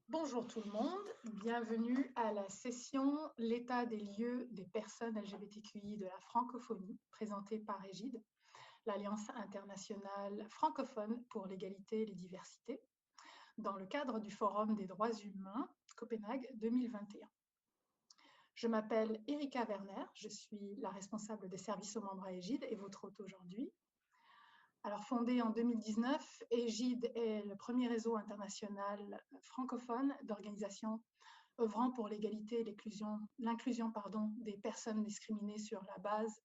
Bonjour tout le monde, bienvenue à la session L'état des lieux des personnes LGBTQI de la francophonie, présentée par Égide, l'Alliance internationale francophone pour l'égalité et les diversités, dans le cadre du Forum des droits humains Copenhague 2021. Je m'appelle Erika Werner, je suis la responsable des services aux membres à Égide et votre hôte aujourd'hui. Alors, fondé en 2019, Égide est le premier réseau international francophone d'organisations œuvrant pour l'égalité et l'inclusion des personnes discriminées sur la base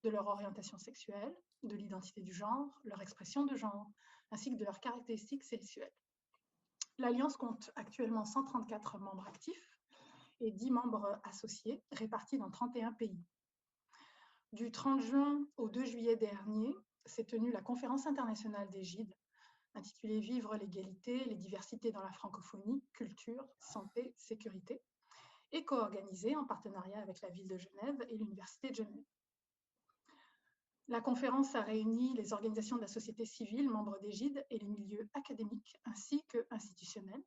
de leur orientation sexuelle, de l'identité du genre, leur expression de genre, ainsi que de leurs caractéristiques sexuelles. L'Alliance compte actuellement 134 membres actifs et 10 membres associés répartis dans 31 pays. Du 30 juin au 2 juillet dernier, s'est tenue la conférence internationale d'Égide, intitulée « Vivre l'égalité, les diversités dans la francophonie, culture, santé, sécurité », et co-organisée en partenariat avec la ville de Genève et l'Université de Genève. La conférence a réuni les organisations de la société civile, membres d'Égide, et les milieux académiques ainsi qu'institutionnels,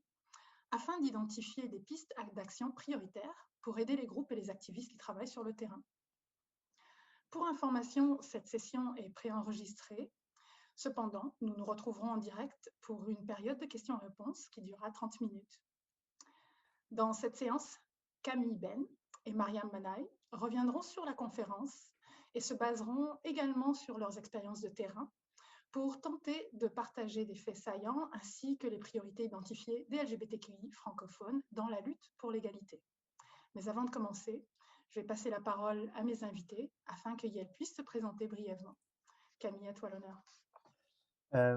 afin d'identifier des pistes d'action prioritaires pour aider les groupes et les activistes qui travaillent sur le terrain. Pour information, cette session est préenregistrée. Cependant, nous nous retrouverons en direct pour une période de questions-réponses qui durera 30 minutes. Dans cette séance, Camille Ben et Mariam Manaï reviendront sur la conférence et se baseront également sur leurs expériences de terrain pour tenter de partager des faits saillants ainsi que les priorités identifiées des LGBTQI francophones dans la lutte pour l'égalité. Mais avant de commencer, je vais passer la parole à mes invités afin qu'elles puissent se présenter brièvement. Camille, à toi l'honneur.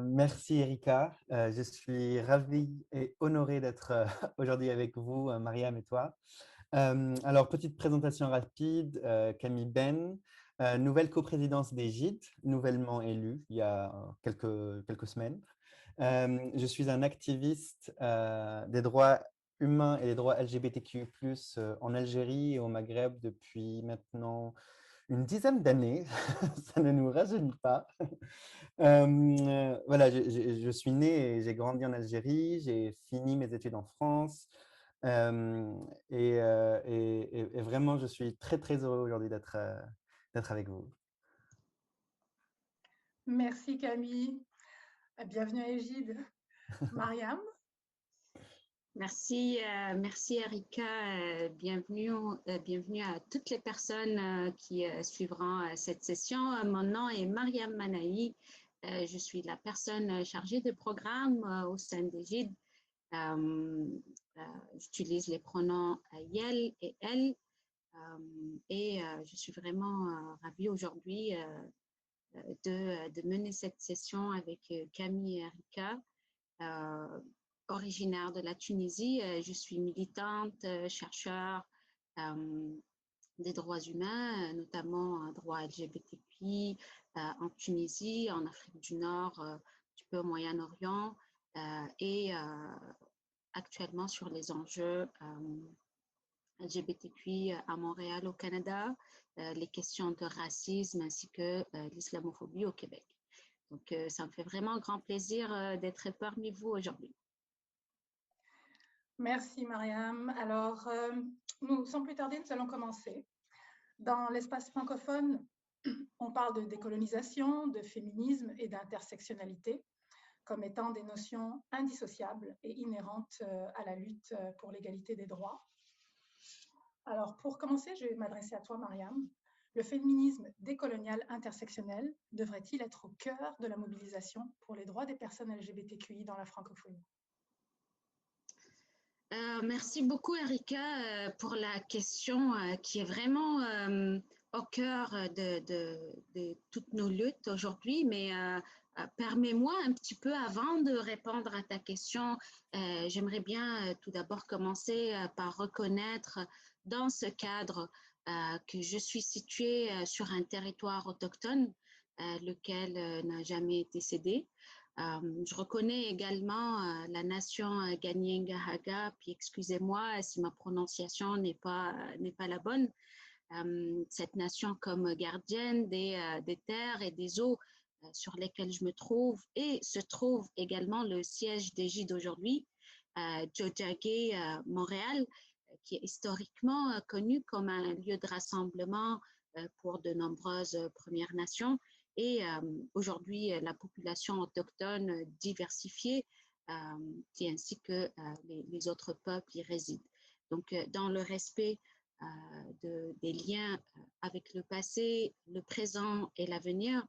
Merci Erika, je suis ravie et honorée d'être aujourd'hui avec vous, Mariam et toi. Alors, petite présentation rapide, Camille Ben, nouvelle coprésidence d'Égide, nouvellement élue il y a quelques semaines. Je suis un activiste des droits humains et des droits LGBTQ+, en Algérie et au Maghreb depuis maintenant une dizaine d'années, ça ne nous rajeunit pas. Voilà, je suis né et j'ai grandi en Algérie, j'ai fini mes études en France et vraiment, je suis très, très heureux aujourd'hui d'être avec vous. Merci Camille, bienvenue à Égide. Mariam. Merci Erika, bienvenue à toutes les personnes qui suivront cette session. Mon nom est Mariam Manaï, je suis la personne chargée de programme au sein d'Égide. J'utilise les pronoms yel et elle et je suis vraiment ravie aujourd'hui de mener cette session avec Camille et Erika. Originaire de la Tunisie, je suis militante, chercheure des droits humains, notamment droits LGBTQI en Tunisie, en Afrique du Nord, un petit peu au Moyen-Orient et actuellement sur les enjeux LGBTQI à Montréal, au Canada, les questions de racisme ainsi que l'islamophobie au Québec. Donc, ça me fait vraiment un grand plaisir d'être parmi vous aujourd'hui. Merci Mariam. Alors, sans plus tarder, nous allons commencer. Dans l'espace francophone, on parle de décolonisation, de féminisme et d'intersectionnalité comme étant des notions indissociables et inhérentes à la lutte pour l'égalité des droits. Alors, pour commencer, je vais m'adresser à toi, Mariam. Le féminisme décolonial intersectionnel devrait-il être au cœur de la mobilisation pour les droits des personnes LGBTQI dans la francophonie? Merci beaucoup, Erika, pour la question qui est vraiment au cœur de toutes nos luttes aujourd'hui. Mais permets-moi un petit peu, avant de répondre à ta question, j'aimerais bien tout d'abord commencer par reconnaître dans ce cadre que je suis située sur un territoire autochtone, lequel n'a jamais été cédé. Je reconnais également la nation Kanien'kehá:ka, puis excusez-moi si ma prononciation n'est pas la bonne. Cette nation comme gardienne des terres et des eaux sur lesquelles je me trouve, et se trouve également le siège d'Égide aujourd'hui, Tiohtià:ke, Montréal, qui est historiquement connu comme un lieu de rassemblement pour de nombreuses Premières Nations, et aujourd'hui la population autochtone diversifiée, ainsi que les autres peuples y résident. Donc, dans le respect des liens avec le passé, le présent et l'avenir,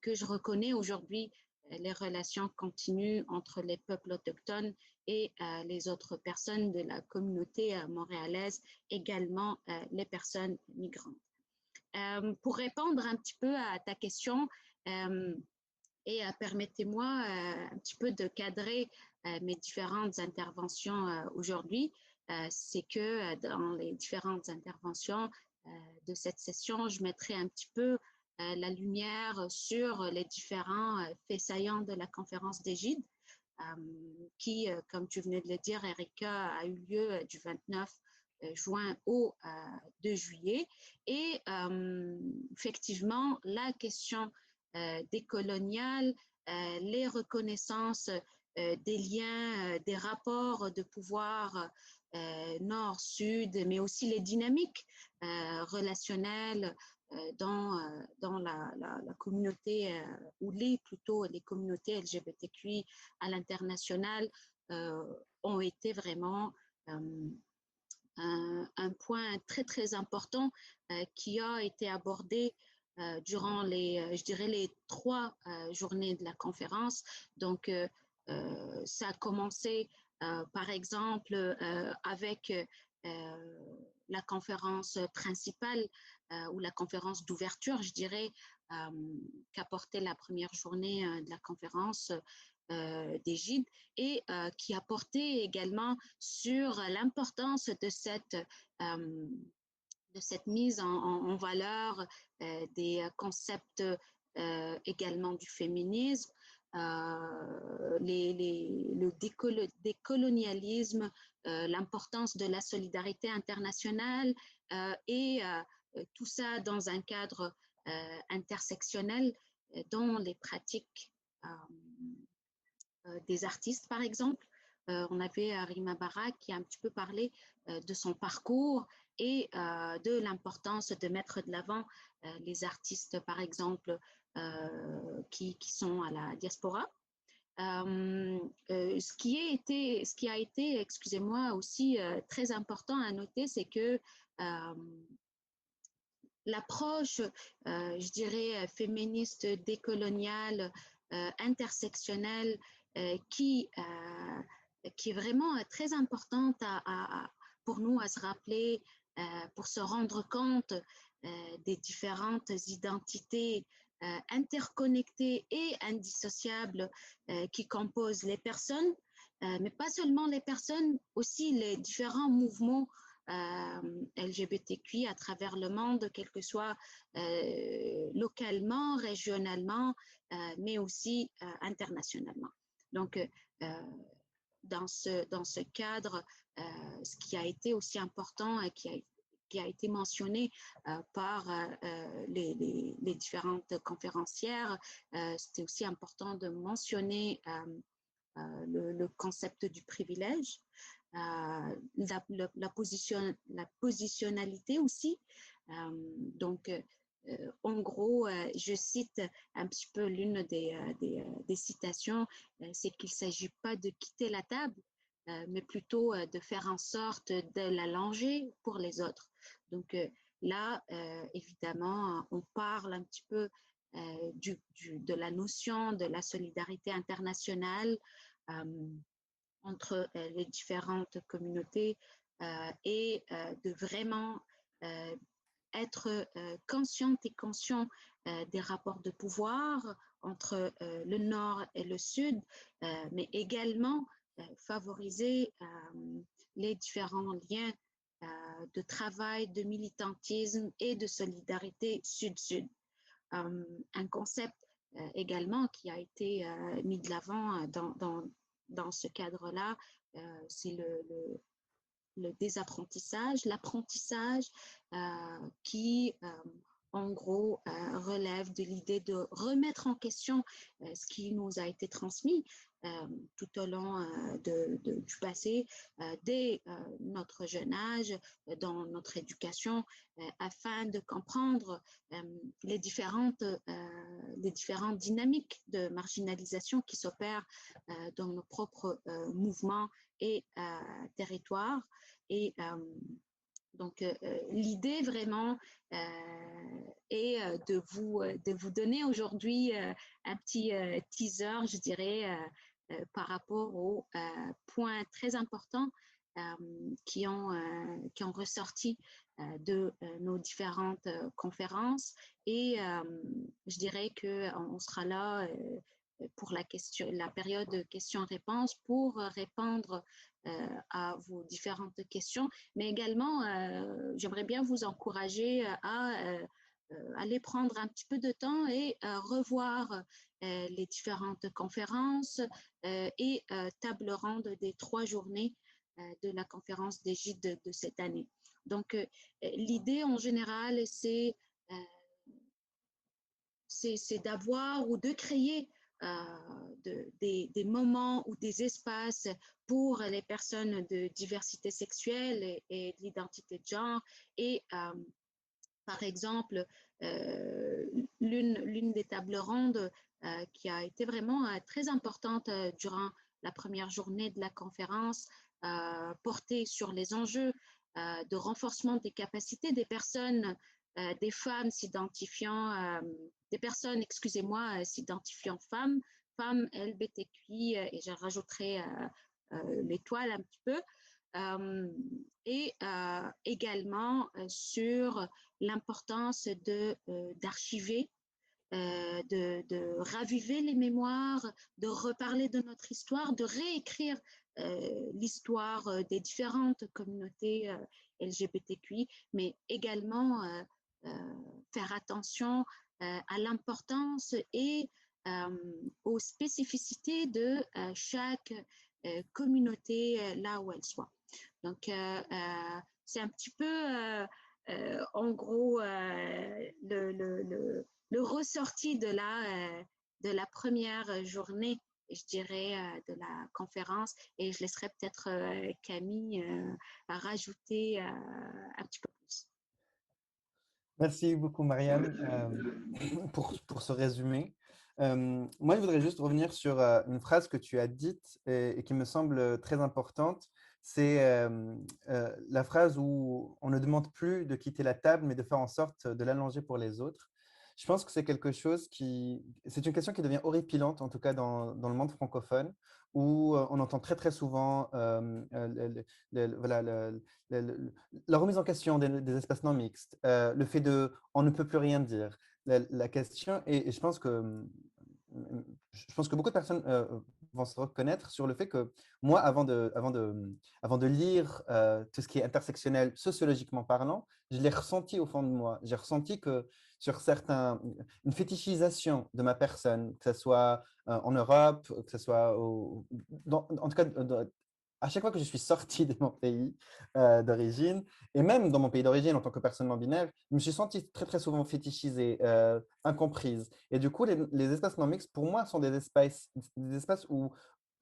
que je reconnais aujourd'hui les relations continues entre les peuples autochtones et les autres personnes de la communauté montréalaise, également les personnes migrantes. Pour répondre un petit peu à ta question, et permettez-moi un petit peu de cadrer mes différentes interventions aujourd'hui. C'est que dans les différentes interventions de cette session, je mettrai un petit peu la lumière sur les différents faits saillants de la conférence d'Égide, qui, comme tu venais de le dire, Erika, a eu lieu du 29 juin au 2 juillet. Et effectivement, la question décoloniale, les reconnaissances des liens, des rapports de pouvoir nord-sud, mais aussi les dynamiques relationnelles dans la communauté, ou plutôt les communautés LGBTQI à l'international, ont été vraiment un point très, très important qui a été abordé durant je dirais, les 3 journées de la conférence. Donc, ça a commencé, par exemple, avec la conférence principale ou la conférence d'ouverture, je dirais, qu'apportait la première journée de la conférence d'Égide, et qui a porté également sur l'importance de cette mise en valeur des concepts également du féminisme, le décolonialisme, l'importance de la solidarité internationale, et tout ça dans un cadre intersectionnel dont les pratiques des artistes, par exemple. On avait Rima Barak qui a un petit peu parlé de son parcours et de l'importance de mettre de l'avant les artistes, par exemple, qui sont à la diaspora. Ce qui a été, excusez-moi, aussi très important à noter, c'est que l'approche, je dirais, féministe, décoloniale, intersectionnelle, qui est vraiment très importante pour nous à se rappeler, pour se rendre compte des différentes identités interconnectées et indissociables qui composent les personnes, mais pas seulement les personnes, aussi les différents mouvements LGBTQI à travers le monde, quel que soit localement, régionalement, mais aussi internationalement. Donc, dans ce cadre, ce qui a été aussi important et qui a été mentionné par les différentes conférencières, c'était aussi important de mentionner le concept du privilège, la positionnalité aussi. Donc, en gros, je cite un petit peu l'une des citations, c'est qu'il ne s'agit pas de quitter la table, mais plutôt de faire en sorte de la longer pour les autres. Donc là, évidemment, on parle un petit peu de la notion de la solidarité internationale entre les différentes communautés, et de vraiment être consciente et conscient des rapports de pouvoir entre le Nord et le Sud, mais également favoriser les différents liens de travail, de militantisme et de solidarité Sud-Sud. Un concept également qui a été mis de l'avant dans ce cadre-là, c'est le désapprentissage, l'apprentissage qui, en gros, relève de l'idée de remettre en question ce qui nous a été transmis tout au long du passé, dès notre jeune âge, dans notre éducation, afin de comprendre les différentes dynamiques de marginalisation qui s'opèrent dans nos propres mouvements et territoires. Et donc, l'idée vraiment est de vous donner aujourd'hui un petit teaser, je dirais, par rapport aux points très importants qui ont ressorti de nos différentes conférences. Et je dirais qu'on sera là pour la période de questions-réponses pour répondre à vos différentes questions, mais également j'aimerais bien vous encourager à aller prendre un petit peu de temps et revoir les différentes conférences et tables rondes des 3 journées de la conférence d'Égide de cette année. Donc, l'idée en général, c'est d'avoir ou de créer des moments ou des espaces pour les personnes de diversité sexuelle et d'identité de genre. Et par exemple, l'une des tables rondes qui a été vraiment très importante durant la première journée de la conférence portait sur les enjeux de renforcement des capacités des personnes, des femmes s'identifiant, des personnes, excusez-moi, s'identifiant femmes LGBTQI, et je rajouterai l'étoile un petit peu, et également sur l'importance d'archiver, de raviver les mémoires, de reparler de notre histoire, de réécrire l'histoire des différentes communautés LGBTQI, mais également faire attention à l'importance et aux spécificités de chaque communauté là où elle soit. Donc, c'est un petit peu, en gros, le ressorti de la première journée, je dirais, de la conférence. Et je laisserai peut-être Camille à rajouter un petit peu plus. Merci beaucoup, Mariam, pour ce résumé. Moi, je voudrais juste revenir sur une phrase que tu as dite et qui me semble très importante. C'est la phrase où on ne demande plus de quitter la table, mais de faire en sorte de l'allonger pour les autres. Je pense que c'est quelque chose c'est une question qui devient horripilante, en tout cas dans le monde francophone, où on entend très, très souvent voilà, la remise en question des espaces non mixtes, le fait on ne peut plus rien dire. La question, et je pense que beaucoup de personnes vont se reconnaître sur le fait que moi, avant de lire tout ce qui est intersectionnel, sociologiquement parlant, je l'ai ressenti au fond de moi. J'ai ressenti que sur une fétichisation de ma personne, que ce soit en Europe, que ce soit en tout cas, à chaque fois que je suis sorti de mon pays d'origine, et même dans mon pays d'origine en tant que personne non binaire, je me suis senti très, très souvent fétichisée, incomprise. Et du coup, les espaces non mixtes, pour moi, sont des espaces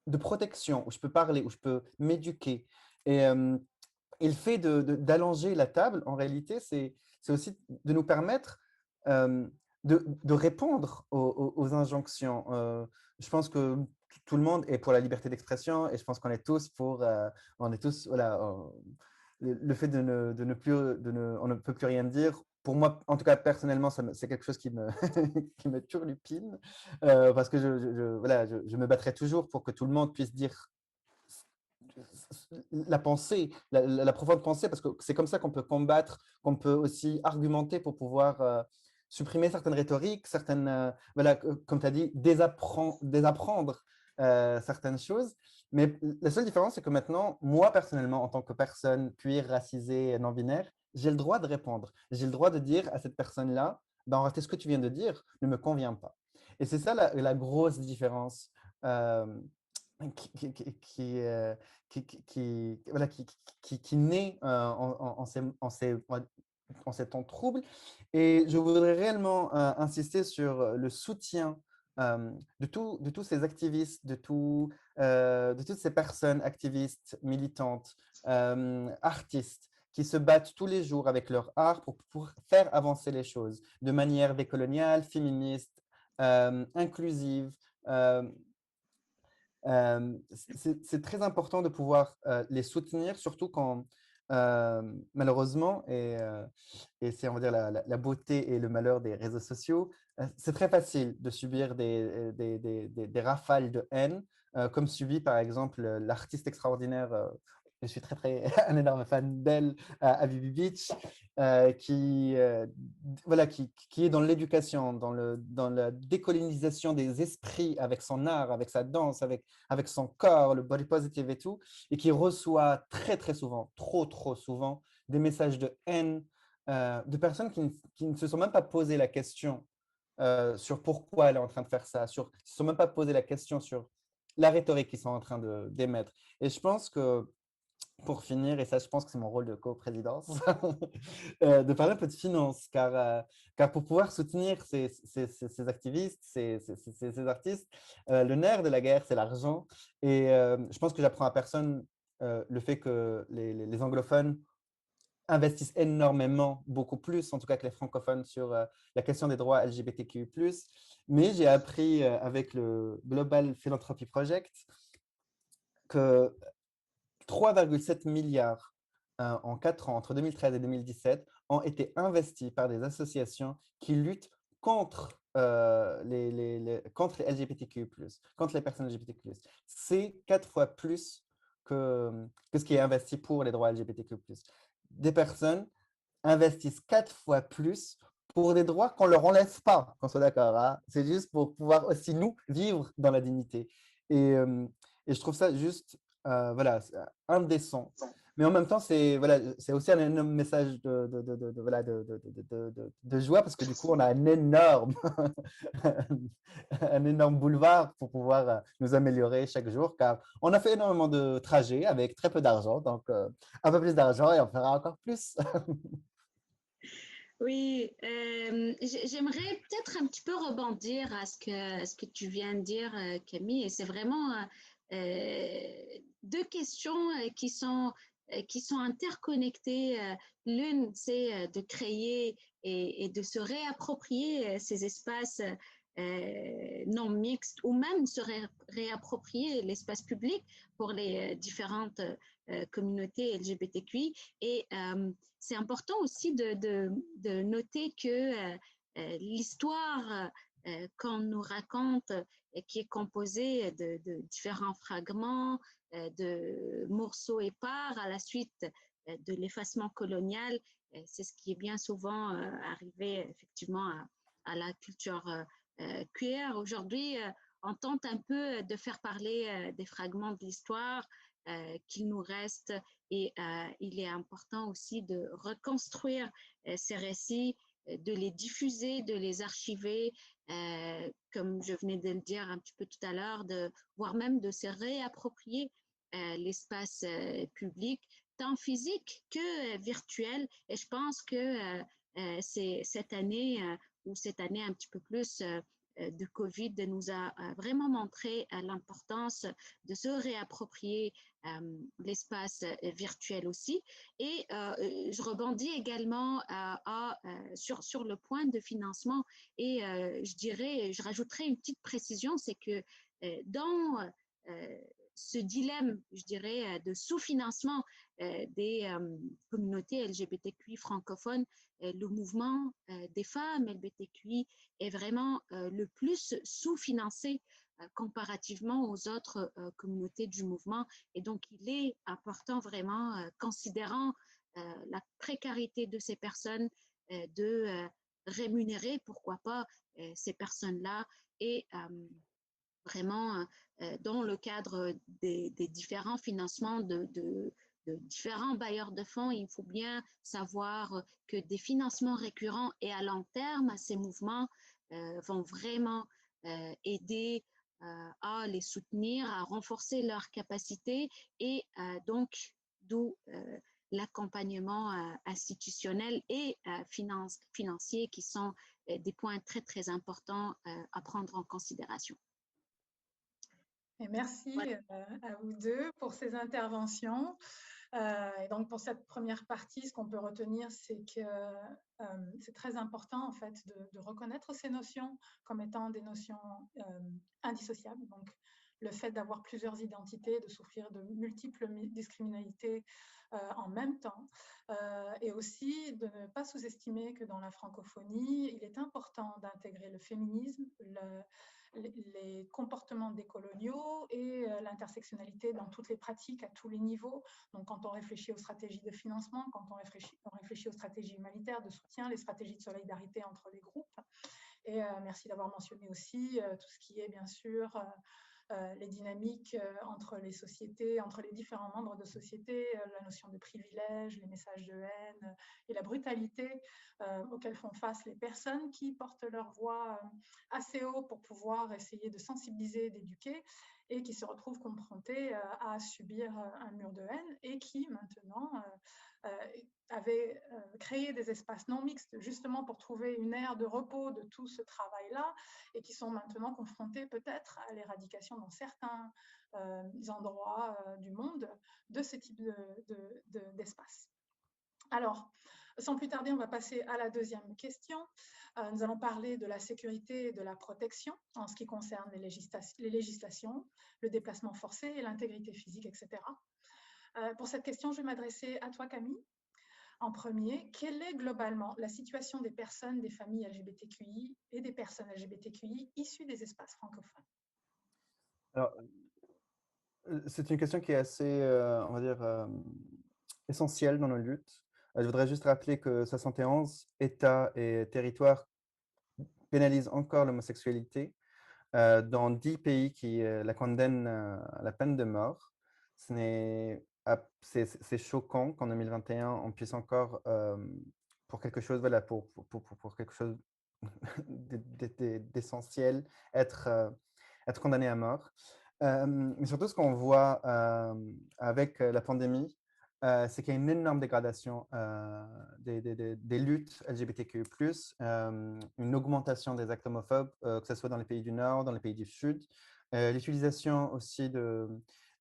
de protection, où je peux parler, où je peux m'éduquer. Et le fait d'allonger la table, en réalité, c'est aussi de nous permettre de répondre aux injonctions. Je pense que tout le monde est pour la liberté d'expression et je pense qu'on est tous voilà, le fait on ne peut plus rien dire. Pour moi, en tout cas, personnellement, c'est quelque chose qui qui me turlupine parce que voilà, je me battrai toujours pour que tout le monde puisse dire la pensée, la profonde pensée, parce que c'est comme ça qu'on peut combattre, qu'on peut aussi argumenter pour pouvoir supprimer certaines rhétoriques, certaines, voilà, comme tu as dit, désapprendre certaines choses. Mais la seule différence, c'est que maintenant, moi personnellement, en tant que personne cuir, racisée, non-binaire, j'ai le droit de répondre. J'ai le droit de dire à cette personne-là, ben, en réalité, ce que tu viens de dire ne me convient pas. Et c'est ça la grosse différence euh, qui, qui, qui, euh, voilà, qui naît en ces temps troubles. Et je voudrais réellement insister sur le soutien de tous ces activistes, de toutes ces personnes activistes, militantes, artistes, qui se battent tous les jours avec leur art pour faire avancer les choses de manière décoloniale, féministe, inclusive. C'est très important de pouvoir les soutenir, surtout quand, malheureusement, et c'est, on va dire, la beauté et le malheur des réseaux sociaux, c'est très facile de subir des rafales de haine, comme subit par exemple l'artiste extraordinaire, je suis un énorme fan d'elle, Abibi Beach, voilà, qui est dans l'éducation, dans la décolonisation des esprits avec son art, avec sa danse, avec son corps, le body positive et tout, et qui reçoit très, très souvent, trop souvent, des messages de haine de personnes qui ne se sont même pas posé la question sur pourquoi elle est en train de faire ça, ne se sont même pas posé la question sur la rhétorique qu'ils sont en train d'émettre. Et je pense que, pour finir, et ça, je pense que c'est mon rôle de coprésidence, de parler un peu de finance, car pour pouvoir soutenir ces activistes, ces artistes, le nerf de la guerre, c'est l'argent. Et je pense que j'apprends à personne le fait que les anglophones investissent énormément, beaucoup plus, en tout cas que les francophones, sur la question des droits LGBTQ+. Mais j'ai appris avec le Global Philanthropy Project que 3,7 milliards en 4 ans, entre 2013 et 2017, ont été investis par des associations qui luttent contre, contre les LGBTQ+, contre les personnes LGBTQ+. C'est 4 fois plus que ce qui est investi pour les droits LGBTQ+. Des personnes investissent 4 fois plus pour des droits qu'on ne leur enlève pas, qu'on soit d'accord. Hein? C'est juste pour pouvoir aussi, nous, vivre dans la dignité. Et je trouve ça juste voilà, indécent. Mais en même temps, voilà, c'est aussi un énorme message voilà, de joie parce que du coup, on a un énorme, un énorme boulevard pour pouvoir nous améliorer chaque jour car on a fait énormément de trajets avec très peu d'argent. Donc, un peu plus d'argent et on fera encore plus. Oui, j'aimerais peut-être un petit peu rebondir à ce que tu viens de dire, Camille, et c'est vraiment deux questions qui sont interconnectées. L'une, c'est de créer et de se réapproprier ces espaces non mixtes ou même se réapproprier l'espace public pour les différentes communautés LGBTQI. Et c'est important aussi de noter que l'histoire qu'on nous raconte, qui est composée de différents fragments, de morceaux épars à la suite de l'effacement colonial, c'est ce qui est bien souvent arrivé effectivement à la culture queer. Aujourd'hui, on tente un peu de faire parler des fragments de l'histoire qu'il nous reste et il est important aussi de reconstruire ces récits, de les diffuser, de les archiver, comme je venais de le dire un petit peu tout à l'heure, voire même de se réapproprier l'espace public, tant physique que virtuel. Et je pense que c'est cette année ou cette année un petit peu plus de Covid nous a vraiment montré l'importance de se réapproprier l'espace virtuel aussi. Et je rebondis également sur le point de financement et je rajouterai une petite précision, c'est que dans ce dilemme, je dirais, de sous-financement des communautés LGBTQI francophones, le mouvement des femmes LGBTQI est vraiment le plus sous-financé comparativement aux autres communautés du mouvement. Et donc, il est important vraiment, considérant la précarité de ces personnes, de rémunérer, pourquoi pas, ces personnes-là et vraiment dans le cadre des différents financements de différents bailleurs de fonds, il faut bien savoir que des financements récurrents et à long terme à ces mouvements vont vraiment aider à les soutenir, à renforcer leurs capacités et donc d'où l'accompagnement institutionnel et financier qui sont des points très, très importants à prendre en considération. Et merci Voilà. à vous deux pour ces interventions. Et donc, pour cette première partie, ce qu'on peut retenir, c'est que c'est très important, en fait, de reconnaître ces notions comme étant des notions indissociables. Donc, le fait d'avoir plusieurs identités, de souffrir de multiples discriminalités en même temps, et aussi de ne pas sous-estimer que dans la francophonie, il est important d'intégrer le féminisme, les comportements décoloniaux et l'intersectionnalité dans toutes les pratiques à tous les niveaux. Donc, quand on réfléchit aux stratégies de financement, quand on réfléchit aux stratégies humanitaires de soutien, les stratégies de solidarité entre les groupes. Et merci d'avoir mentionné aussi tout ce qui est bien sûr les dynamiques entre les sociétés, entre les différents membres de société, la notion de privilège, les messages de haine et la brutalité auxquelles font face les personnes qui portent leur voix assez haut pour pouvoir essayer de sensibiliser, d'éduquer et qui se retrouvent confrontées à subir un mur de haine et qui maintenant avaient créé des espaces non mixtes justement pour trouver une aire de repos de tout ce travail-là et qui sont maintenant confrontés peut-être à l'éradication dans certains endroits du monde de ce type d'espace. Alors, sans plus tarder, on va passer à la deuxième question. Nous allons parler de la sécurité et de la protection en ce qui concerne les législations, le déplacement forcé et l'intégrité physique, etc. Pour cette question, je vais m'adresser à toi, Camille. En premier, quelle est globalement la situation des personnes, des familles LGBTQI et des personnes LGBTQI issues des espaces francophones? Alors, c'est une question qui est assez, on va dire, essentielle dans nos luttes. Je voudrais juste rappeler que 71 États et territoires pénalisent encore l'homosexualité dans 10 pays qui la condamnent à la peine de mort. C'est choquant qu'en 2021, on puisse encore, pour quelque chose, voilà, pour quelque chose d'essentiel, être condamné à mort. Mais surtout, ce qu'on voit avec la pandémie, c'est qu'il y a une énorme dégradation des luttes LGBTQ+, une augmentation des actes homophobes, que ce soit dans les pays du Nord, dans les pays du Sud, l'utilisation aussi de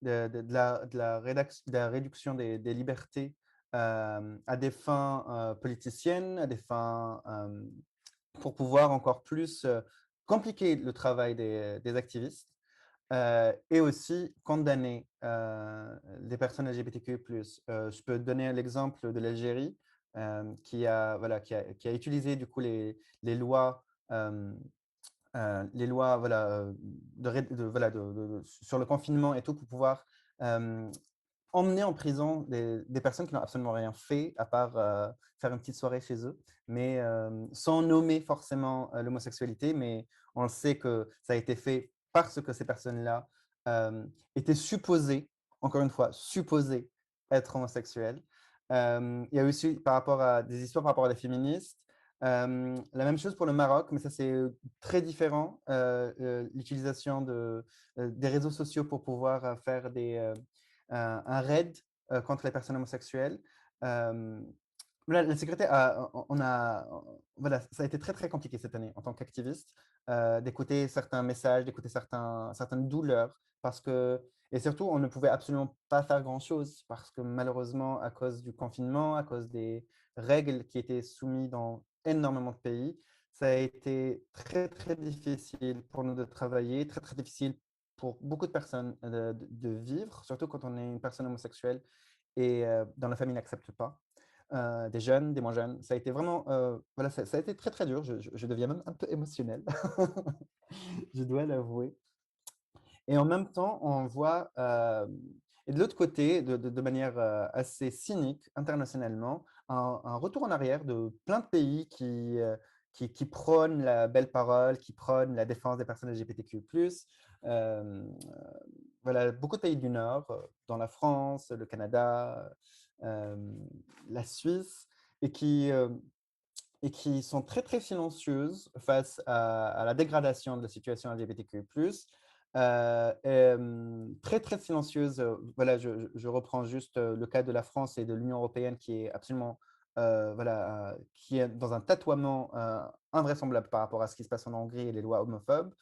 la réduction des libertés à des fins politiciennes, à des fins pour pouvoir encore plus compliquer le travail des activistes. Et aussi condamner les personnes LGBTQ+. Je peux donner l'exemple de l'Algérie qui a, voilà, qui a utilisé du coup les lois, voilà, sur le confinement et tout pour pouvoir emmener en prison des personnes qui n'ont absolument rien fait à part faire une petite soirée chez eux, mais sans nommer forcément l'homosexualité, mais on le sait que ça a été fait parce que ces personnes-là étaient supposées, encore une fois, supposées être homosexuelles. Il y a aussi par rapport à des histoires par rapport à des féministes. La même chose pour le Maroc, mais ça c'est très différent, l'utilisation des réseaux sociaux pour pouvoir faire un raid contre les personnes homosexuelles. La sécurité, voilà, ça a été très, très compliqué cette année en tant qu'activiste, d'écouter certains messages, d'écouter certaines douleurs, et surtout, on ne pouvait absolument pas faire grand-chose, parce que malheureusement, à cause du confinement, à cause des règles qui étaient soumises dans énormément de pays, ça a été très, très difficile pour nous de travailler, très, très difficile pour beaucoup de personnes de vivre, surtout quand on est une personne homosexuelle et dans la famille n'accepte pas. Des jeunes, des moins jeunes. Ça a été vraiment, voilà, ça a été très très dur. Je deviens même un peu émotionnel, je dois l'avouer. Et en même temps, on voit, et de l'autre côté, de manière assez cynique internationalement, un retour en arrière de plein de pays qui prônent la belle parole, qui prônent la défense des personnes LGBTQ+. Euh, voilà, beaucoup de pays du Nord, dans la France, le Canada, euh, la Suisse, et qui sont très, très silencieuses face à la dégradation de la situation LGBTQ+. Très, très silencieuses. Voilà, je reprends juste le cas de la France et de l'Union européenne qui est absolument, voilà, qui est dans un tatoiement invraisemblable par rapport à ce qui se passe en Hongrie et les lois homophobes.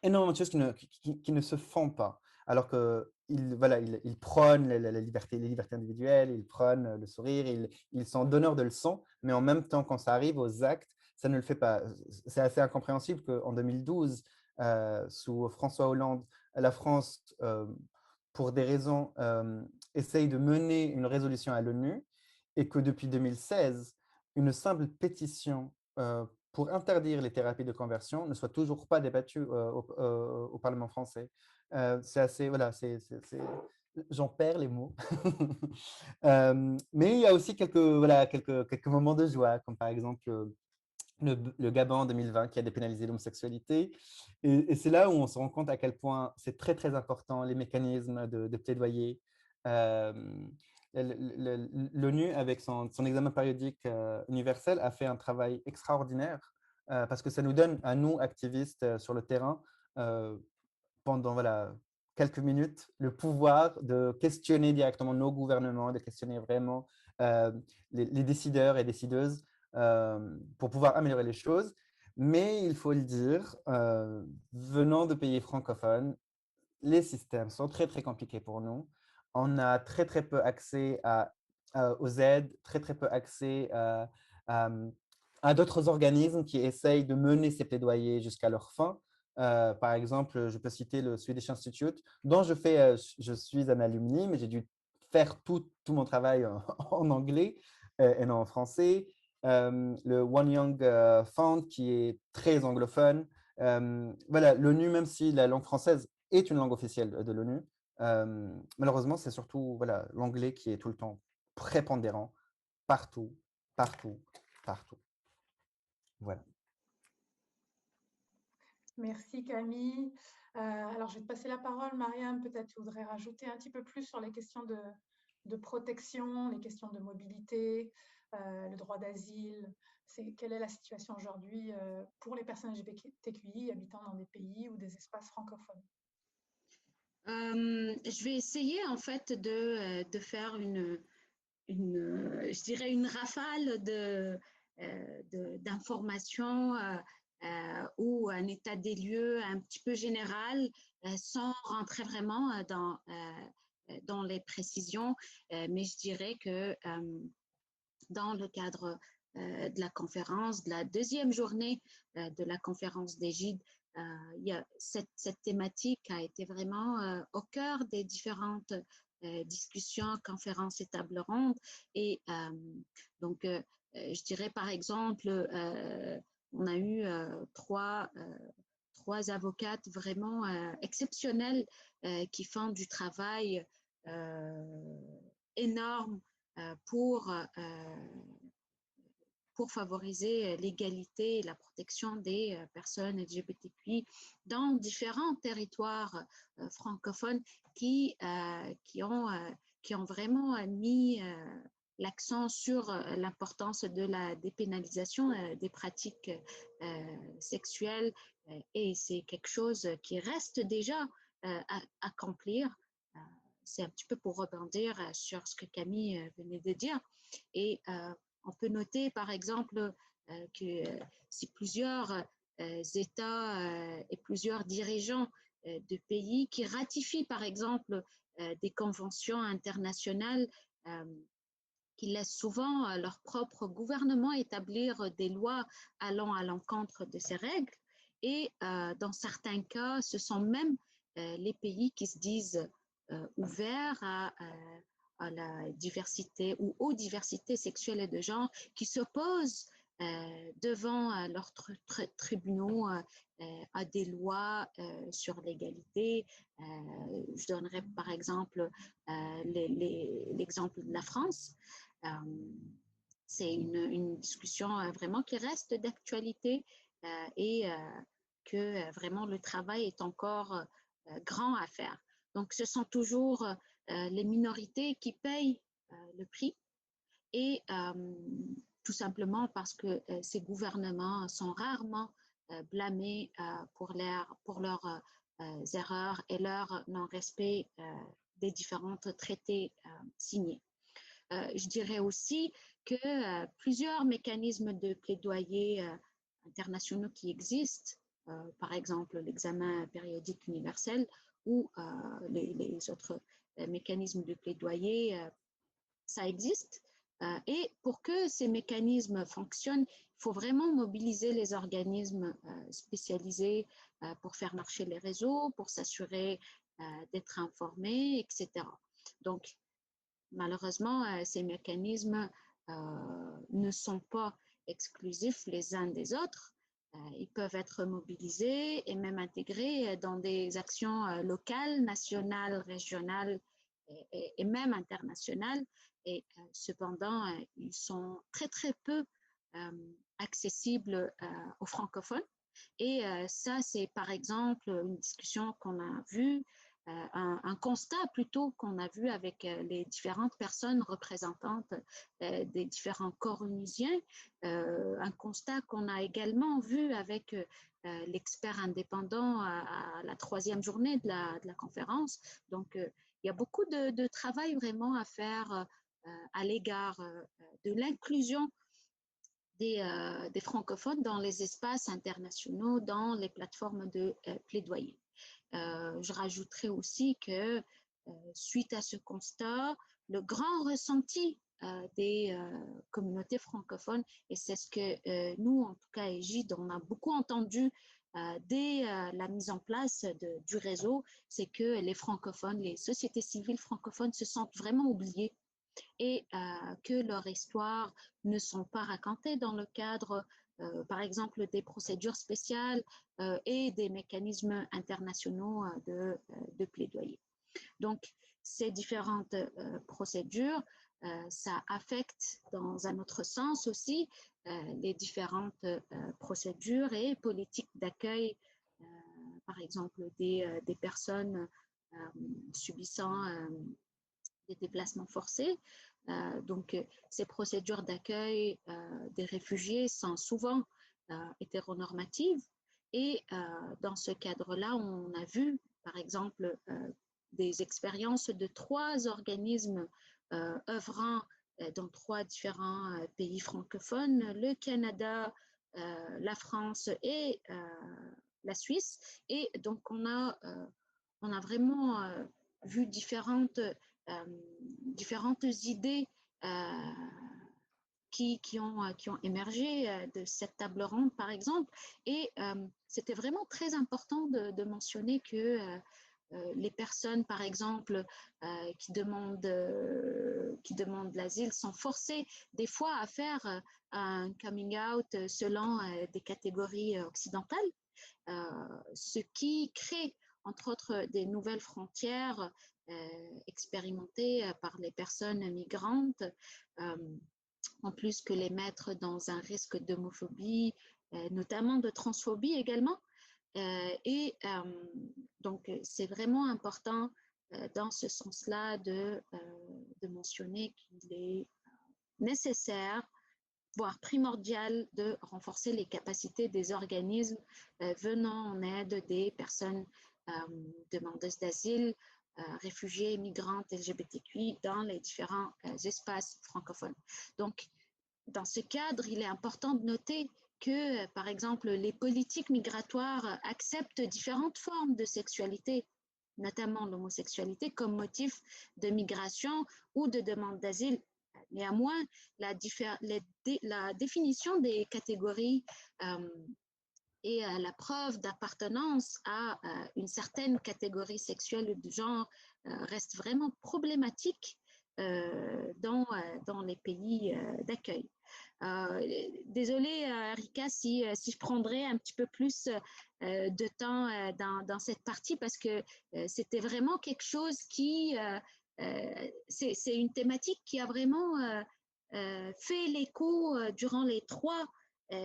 Énormément de choses qui ne se font pas, alors qu'ils voilà, ils prônent la liberté, les libertés individuelles, ils prônent le sourire, ils sont donneurs de leçons, mais en même temps, quand ça arrive aux actes, ça ne le fait pas. C'est assez incompréhensible qu'en 2012, sous François Hollande, la France, pour des raisons, essaye de mener une résolution à l'ONU, et que depuis 2016, une simple pétition pour interdire les thérapies de conversion ne soit toujours pas débattue au Parlement français. C'est assez, voilà, j'en perds les mots. Mais il y a aussi voilà, quelques moments de joie, comme par exemple le Gabon en 2020 qui a dépénalisé l'homosexualité. Et c'est là où on se rend compte à quel point c'est très, très important, les mécanismes de plaidoyer. Euh, L'ONU, avec son examen périodique universel, a fait un travail extraordinaire parce que ça nous donne, à nous, activistes sur le terrain, euh, pendant voilà, quelques minutes, le pouvoir de questionner directement nos gouvernements, de questionner vraiment les décideurs et décideuses pour pouvoir améliorer les choses. Mais il faut le dire, venant de pays francophones, les systèmes sont très, très compliqués pour nous. On a très, très peu accès aux aides, très, très peu accès à, à d'autres organismes qui essayent de mener ces plaidoyers jusqu'à leur fin. Par exemple, je peux citer le Swedish Institute, dont je suis un alumni, mais j'ai dû faire tout mon travail en anglais et non en français. Le One Young Fund, qui est très anglophone. Voilà, l'ONU, même si la langue française est une langue officielle de l'ONU, malheureusement, c'est surtout voilà, l'anglais qui est tout le temps prépondérant, partout, partout, partout. Voilà. Merci Camille. Alors je vais te passer la parole, Mariam. Peut-être tu voudrais rajouter un petit peu plus sur les questions de protection, les questions de mobilité, le droit d'asile. Quelle est la situation aujourd'hui pour les personnes LGBTQI habitant dans des pays ou des espaces francophones? Je vais essayer en fait de faire je dirais une rafale d'informations ou un état des lieux un petit peu général sans rentrer vraiment dans les précisions. Mais je dirais que dans le cadre de la conférence, de la deuxième journée de la conférence d'Égide, cette thématique a été vraiment au cœur des différentes discussions, conférences et tables rondes. Et donc, je dirais par exemple, on a eu trois avocates vraiment exceptionnelles qui font du travail énorme pour favoriser l'égalité et la protection des personnes LGBTQI dans différents territoires francophones qui ont vraiment mis l'accent sur l'importance de la dépénalisation des pratiques sexuelles et c'est quelque chose qui reste déjà à accomplir. C'est un petit peu pour rebondir sur ce que Camille venait de dire. Et on peut noter, par exemple, que si plusieurs États et plusieurs dirigeants de pays qui ratifient, par exemple, des conventions internationales qui laissent souvent leur propre gouvernement établir des lois allant à l'encontre de ces règles. Et dans certains cas, ce sont même les pays qui se disent ouverts à la diversité ou aux diversités sexuelles et de genre qui s'opposent devant leurs tribunaux à des lois sur l'égalité. Je donnerai par exemple l'exemple de la France. C'est une discussion vraiment qui reste d'actualité et que vraiment le travail est encore grand à faire. Donc, ce sont toujours les minorités qui payent le prix et tout simplement parce que ces gouvernements sont rarement blâmés pour leurs erreurs et leur non-respect des différents traités signés. Je dirais aussi que plusieurs mécanismes de plaidoyer internationaux qui existent, par exemple l'examen périodique universel ou les autres mécanismes de plaidoyer, ça existe. Et pour que ces mécanismes fonctionnent, il faut vraiment mobiliser les organismes spécialisés pour faire marcher les réseaux, pour s'assurer d'être informés, etc. Donc, malheureusement, ces mécanismes ne sont pas exclusifs les uns des autres. Ils peuvent être mobilisés et même intégrés dans des actions locales, nationales, régionales et même internationales. Et cependant, ils sont très, très peu accessibles aux francophones. Et ça, c'est par exemple une discussion qu'on a vue, un constat plutôt qu'on a vu avec les différentes personnes représentantes des différents corps onusiens, un constat qu'on a également vu avec l'expert indépendant à la 3e journée de la conférence. Donc, il y a beaucoup de travail vraiment à faire à l'égard de l'inclusion des francophones dans les espaces internationaux, dans les plateformes de plaidoyer. Je rajouterai aussi que suite à ce constat, le grand ressenti des communautés francophones, et c'est ce que nous, en tout cas, Égide, on a beaucoup entendu dès la mise en place du réseau, c'est que les francophones, les sociétés civiles francophones se sentent vraiment oubliées et que leurs histoires ne sont pas racontées dans le cadre, par exemple, des procédures spéciales et des mécanismes internationaux de plaidoyer. Donc, ces différentes procédures, ça affecte dans un autre sens aussi les différentes procédures et politiques d'accueil, par exemple, des personnes subissant des déplacements forcés. Donc, ces procédures d'accueil des réfugiés sont souvent hétéronormatives. Et dans ce cadre-là, on a vu, par exemple, des expériences de 3 organismes œuvrant dans 3 différents pays francophones, le Canada, la France et la Suisse. Et donc, on a vraiment vu différentes idées qui ont émergé de cette table ronde, par exemple. Et c'était vraiment très important de mentionner que les personnes, par exemple, qui demandent l'asile sont forcées des fois à faire un coming out selon des catégories occidentales, ce qui crée entre autres des nouvelles frontières expérimentées par les personnes migrantes, en plus que les mettre dans un risque d'homophobie, notamment de transphobie également. Et donc, c'est vraiment important dans ce sens-là de mentionner qu'il est nécessaire, voire primordial, de renforcer les capacités des organismes venant en aide des personnes demandeuses d'asile, réfugiés, migrantes, LGBTQI dans les différents espaces francophones. Donc, dans ce cadre, il est important de noter que, par exemple, les politiques migratoires acceptent différentes formes de sexualité, notamment l'homosexualité, comme motif de migration ou de demande d'asile. Néanmoins, la définition des catégories et la preuve d'appartenance à une certaine catégorie sexuelle ou de genre reste vraiment problématique dans les pays d'accueil. Désolée, Rika, si je prendrais un petit peu plus de temps dans cette partie, parce que c'était vraiment quelque chose qui, c'est une thématique qui a vraiment fait l'écho durant les 3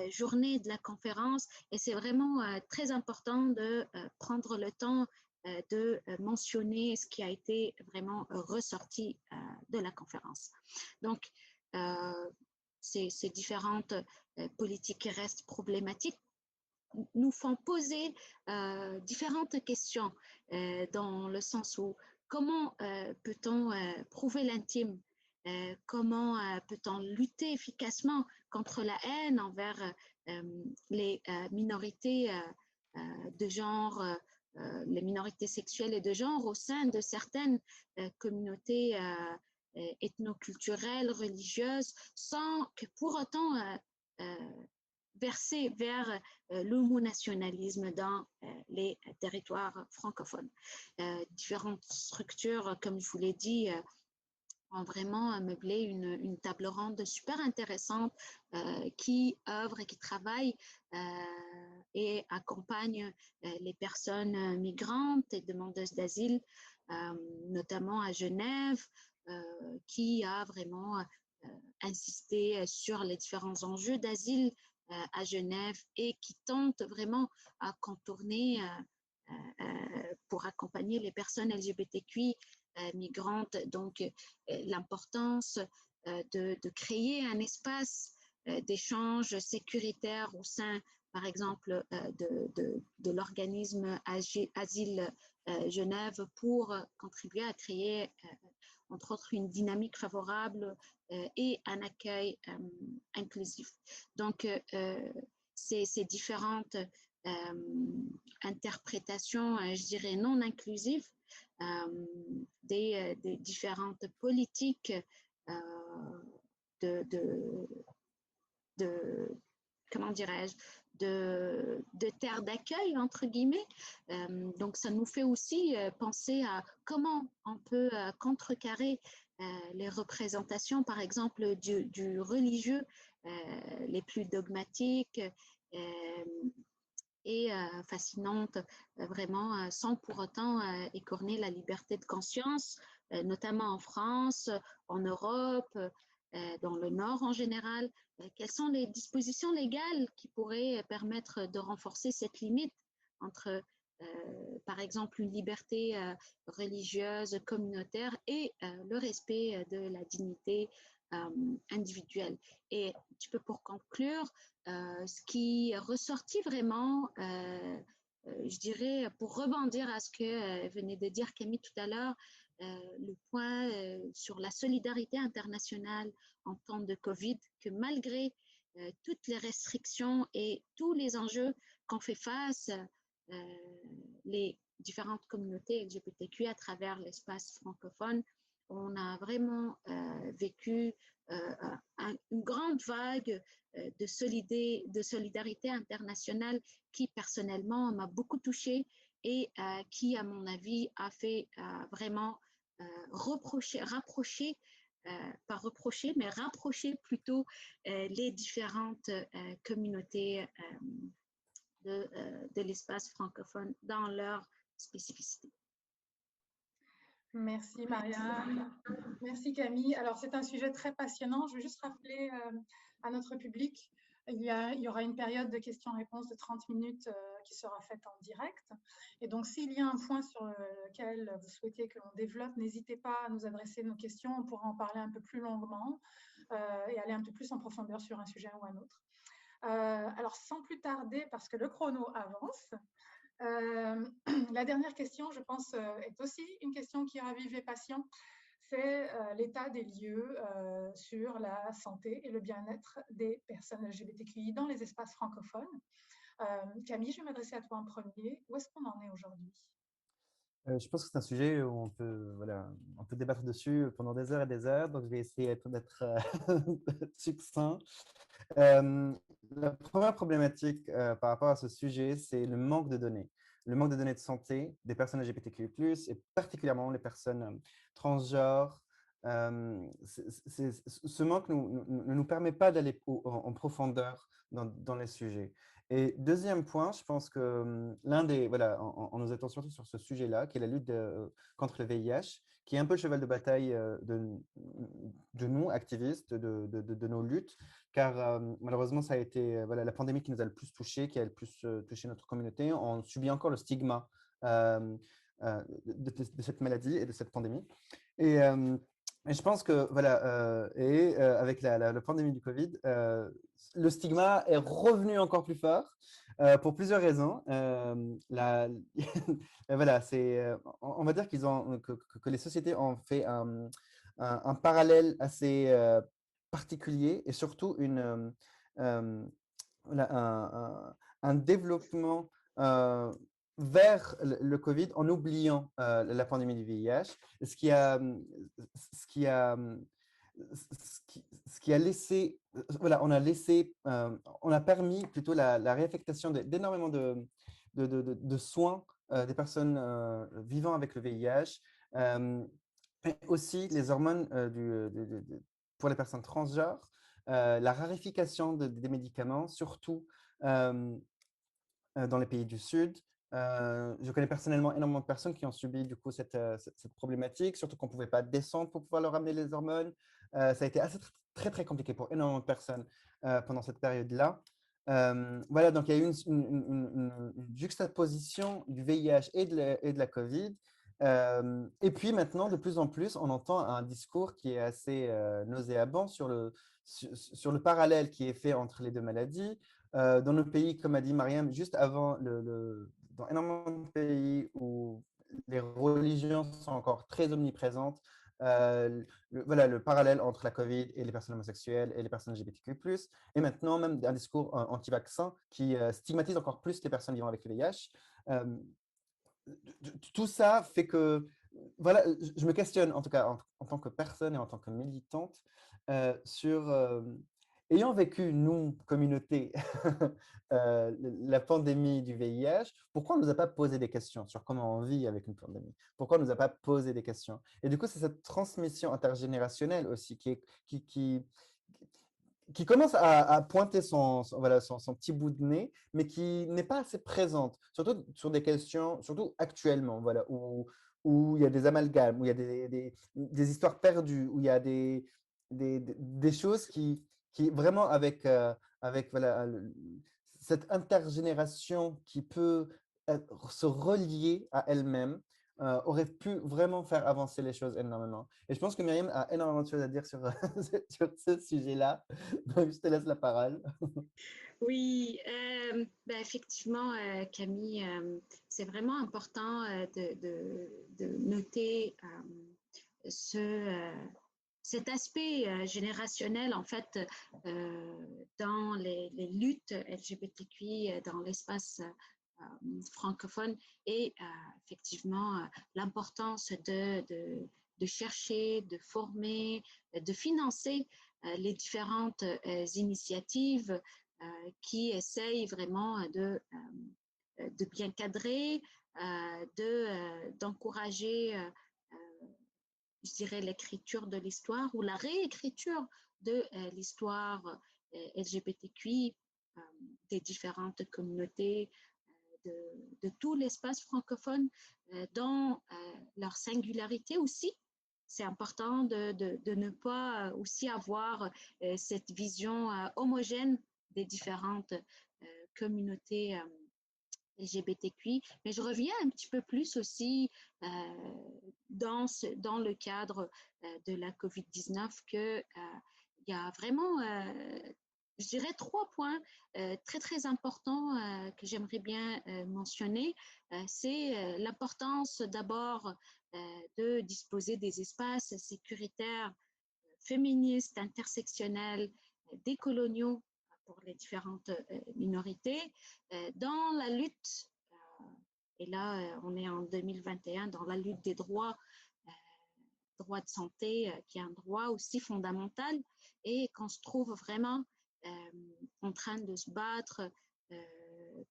journées de la conférence, et c'est vraiment très important de prendre le temps de mentionner ce qui a été vraiment ressorti de la conférence. Donc, ces différentes politiques restent problématiques, nous font poser différentes questions dans le sens où comment peut-on prouver l'intime, comment peut-on lutter efficacement contre la haine envers les minorités de genre, les minorités sexuelles et de genre au sein de certaines communautés ethnoculturelles, religieuses, sans que pour autant verser vers l'homonationalisme dans les territoires francophones. Différentes structures, comme je vous l'ai dit, ont vraiment meublé une table ronde super intéressante qui œuvre et qui travaille et accompagne les personnes migrantes et demandeuses d'asile, notamment à Genève, qui a vraiment insisté sur les différents enjeux d'asile à Genève et qui tente vraiment à contourner pour accompagner les personnes LGBTQI migrantes. Donc, l'importance de créer un espace d'échange sécuritaire au sein, par exemple, de l'organisme Asile Genève pour contribuer à créer, entre autres, une dynamique favorable et un accueil inclusif. Donc, ces différentes interprétations, je dirais, non inclusives des différentes politiques comment dirais-je, de terre d'accueil, entre guillemets. Donc, ça nous fait aussi penser à comment on peut contrecarrer les représentations, par exemple, du religieux les plus dogmatiques et fascinantes, vraiment, sans pour autant écorner la liberté de conscience, notamment en France, en Europe, dans le Nord en général. Quelles sont les dispositions légales qui pourraient permettre de renforcer cette limite entre, par exemple, une liberté religieuse, communautaire et le respect de la dignité individuelle? Et un petit peu pour conclure, ce qui est ressorti vraiment, je dirais, pour rebondir à ce que venait de dire Camille tout à l'heure, le point sur la solidarité internationale en temps de Covid, que malgré toutes les restrictions et tous les enjeux qu'on fait face, les différentes communautés LGBTQ à travers l'espace francophone, on a vraiment vécu une grande vague de solidarité internationale qui, personnellement, m'a beaucoup touchée et qui, à mon avis, a fait vraiment rapprocher, pas reprocher, mais rapprocher plutôt les différentes communautés de l'espace francophone dans leur spécificité. Merci Marianne. Merci Camille. Alors c'est un sujet très passionnant. Je veux juste rappeler à notre public, il y aura une période de questions-réponses de 30 minutes qui sera faite en direct. Et donc s'il y a un point sur lequel vous souhaitez que l'on développe, n'hésitez pas à nous adresser nos questions. On pourra en parler un peu plus longuement et aller un peu plus en profondeur sur un sujet ou un autre. Alors sans plus tarder, parce que le chrono avance, la dernière question, je pense, est aussi une question qui ravive les patients. C'est l'état des lieux sur la santé et le bien-être des personnes LGBTQI dans les espaces francophones. Camille, je vais m'adresser à toi en premier. Où est-ce qu'on en est aujourd'hui? Je pense que c'est un sujet où on peut débattre dessus pendant des heures et des heures, donc je vais essayer d'être succinct. La première problématique par rapport à ce sujet, c'est le manque de données. Le manque de données de santé des personnes LGBTQ+, et particulièrement les personnes transgenres, Ce manque ne nous permet pas d'aller en profondeur dans les sujets. Et deuxième point, je pense que voilà, en nous étant surtout sur ce sujet-là, qui est la lutte contre le VIH, qui est un peu le cheval de bataille de nous, activistes, de nos luttes, car malheureusement, ça a été voilà, la pandémie qui nous a le plus touché, qui a le plus touché notre communauté. On subit encore le stigma de cette maladie et de cette pandémie. Et je pense que, voilà, avec la pandémie du Covid, le stigma est revenu encore plus fort pour plusieurs raisons. Voilà, on va dire que les sociétés ont fait un parallèle assez particulier et surtout voilà, un développement vers le Covid en oubliant la pandémie du VIH, ce qui a, ce qui a, ce qui a laissé, voilà, on a permis plutôt la réaffectation d'énormément de soins des personnes vivant avec le VIH, et aussi les hormones pour les personnes transgenres, la raréfication des médicaments, surtout dans les pays du Sud. Je connais personnellement énormément de personnes qui ont subi du coup cette problématique, surtout qu'on ne pouvait pas descendre pour pouvoir leur ramener les hormones. Ça a été très, très compliqué pour énormément de personnes pendant cette période-là. Voilà, donc il y a eu une juxtaposition du VIH et de la COVID. Et puis maintenant, de plus en plus, on entend un discours qui est assez nauséabond sur le parallèle qui est fait entre les deux maladies. Dans nos pays, comme a dit Mariam, juste avant, dans énormément de pays où les religions sont encore très omniprésentes, voilà, le parallèle entre la COVID et les personnes homosexuelles et les personnes LGBTQ+, et maintenant même un discours anti-vaccin qui stigmatise encore plus les personnes vivant avec le VIH. Tout ça fait que, voilà, je me questionne, en tout cas en tant que personne et en tant que militante, sur, ayant vécu, nous, communauté, la pandémie du VIH, pourquoi on ne nous a pas posé des questions sur comment on vit avec une pandémie? Pourquoi on ne nous a pas posé des questions? Et du coup, c'est cette transmission intergénérationnelle aussi qui commence à pointer voilà, son petit bout de nez, mais qui n'est pas assez présente, surtout sur des questions, surtout actuellement, voilà, où il y a des amalgames, où il y a des histoires perdues, où il y a des choses qui vraiment avec voilà, cette intergénération qui peut se relier à elle-même, aurait pu vraiment faire avancer les choses énormément. Et je pense que Myriam a énormément de choses à dire sur, sur ce sujet-là. Donc, je te laisse la parole. Oui, ben effectivement, Camille, c'est vraiment important de noter cet aspect générationnel, en fait, dans les luttes LGBTQI dans l'espace francophone et effectivement l'importance de chercher, de former, de financer les différentes initiatives qui essayent vraiment de bien cadrer, d'encourager, je dirais, l'écriture de l'histoire ou la réécriture de l'histoire LGBTQI des différentes communautés de tout l'espace francophone dans leur singularité aussi. C'est important de ne pas aussi avoir cette vision homogène des différentes communautés LGBTQI, mais je reviens un petit peu plus aussi dans le cadre de la COVID-19 que il y a vraiment, je dirais, 3 points très, très importants que j'aimerais bien mentionner. C'est l'importance d'abord de disposer des espaces sécuritaires, féministes, intersectionnels, décoloniaux pour les différentes minorités dans la lutte, et là on est en 2021, dans la lutte des droits, droit de santé, qui est un droit aussi fondamental et qu'on se trouve vraiment en train de se battre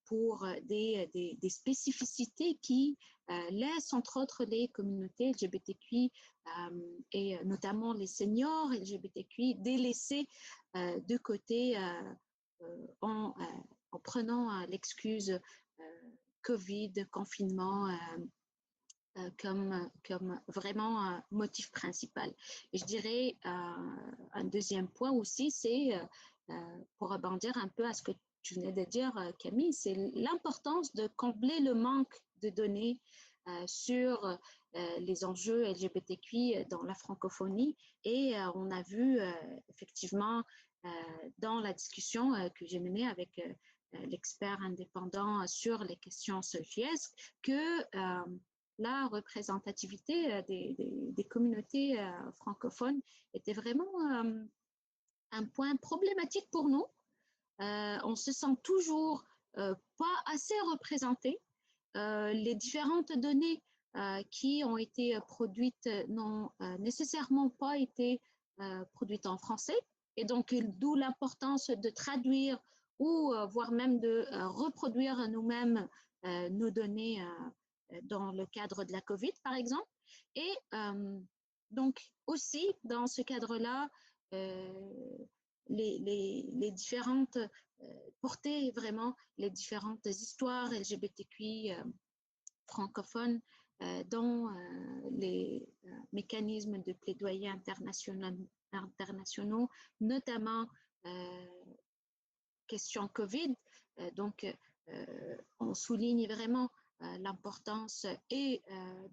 pour des spécificités qui laissent, entre autres, les communautés LGBTQI et notamment les seniors LGBTQI délaissés de côté en prenant l'excuse Covid, confinement, comme vraiment motif principal. Et je dirais un deuxième point aussi, c'est pour rebondir un peu à ce que tu venais de dire, Camille, c'est l'importance de combler le manque de données sur les enjeux LGBTQI dans la francophonie. Et on a vu effectivement dans la discussion que j'ai menée avec l'expert indépendant sur les questions SOGIESC que la représentativité des communautés francophones était vraiment un point problématique pour nous. On se sent toujours pas assez représenté. Les différentes données qui ont été produites n'ont nécessairement pas été produites en français. Et donc, d'où l'importance de traduire ou voire même de reproduire nous-mêmes nos données dans le cadre de la COVID, par exemple. Et donc, aussi, dans ce cadre-là, les différentes porter vraiment les différentes histoires LGBTQI francophones dont les mécanismes de plaidoyer internationaux, notamment question COVID. Donc, on souligne vraiment l'importance et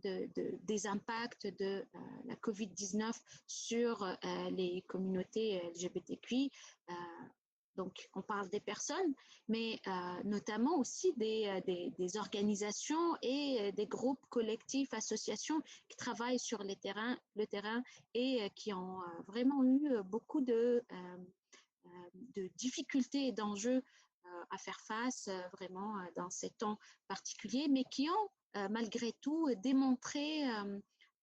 des impacts de la COVID-19 sur les communautés LGBTQI. Donc, on parle des personnes, mais notamment aussi des organisations et des groupes collectifs, associations qui travaillent sur le terrain et qui ont vraiment eu beaucoup de difficultés et d'enjeux à faire face vraiment dans ces temps particuliers, mais qui ont malgré tout démontré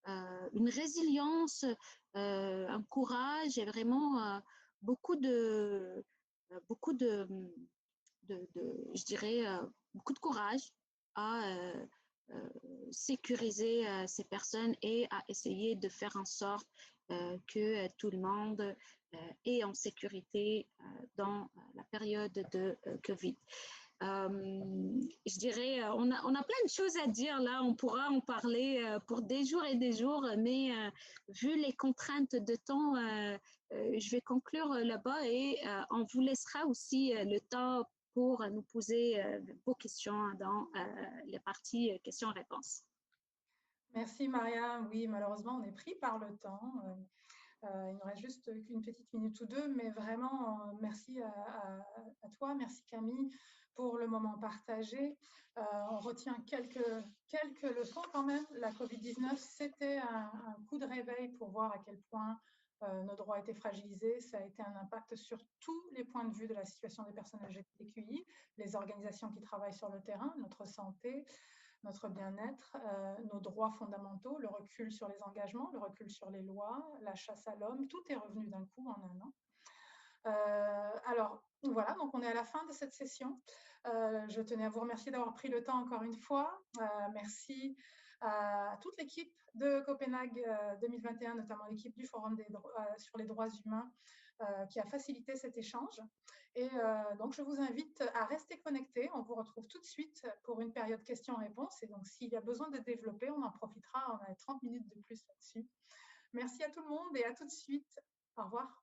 une résilience, un courage et vraiment beaucoup de je dirais, beaucoup de courage à sécuriser ces personnes et à essayer de faire en sorte que tout le monde est en sécurité dans la période de COVID. Je dirais, on a plein de choses à dire là, on pourra en parler pour des jours et des jours, mais vu les contraintes de temps, je vais conclure là-bas et on vous laissera aussi le temps pour nous poser vos questions dans les parties questions-réponses. Merci Maria. Oui, malheureusement, on est pris par le temps. Il nous reste juste qu'une petite minute ou deux, mais vraiment, merci à toi, merci Camille pour le moment partagé. On retient quelques leçons quand même. La COVID-19, c'était un coup de réveil pour voir à quel point nos droits étaient fragilisés. Ça a été un impact sur tous les points de vue de la situation des personnes LGBTQI, les organisations qui travaillent sur le terrain, notre santé, notre bien-être, nos droits fondamentaux, le recul sur les engagements, le recul sur les lois, la chasse à l'homme, tout est revenu d'un coup en un an. Alors, voilà, donc on est à la fin de cette session. Je tenais à vous remercier d'avoir pris le temps encore une fois. Merci à toute l'équipe de Copenhague 2021, notamment l'équipe du Forum sur les droits humains, qui a facilité cet échange. Et donc, je vous invite à rester connectés. On vous retrouve tout de suite pour une période questions-réponses. Et donc, s'il y a besoin de développer, on en profitera. On a 30 minutes de plus là-dessus. Merci à tout le monde et à tout de suite. Au revoir.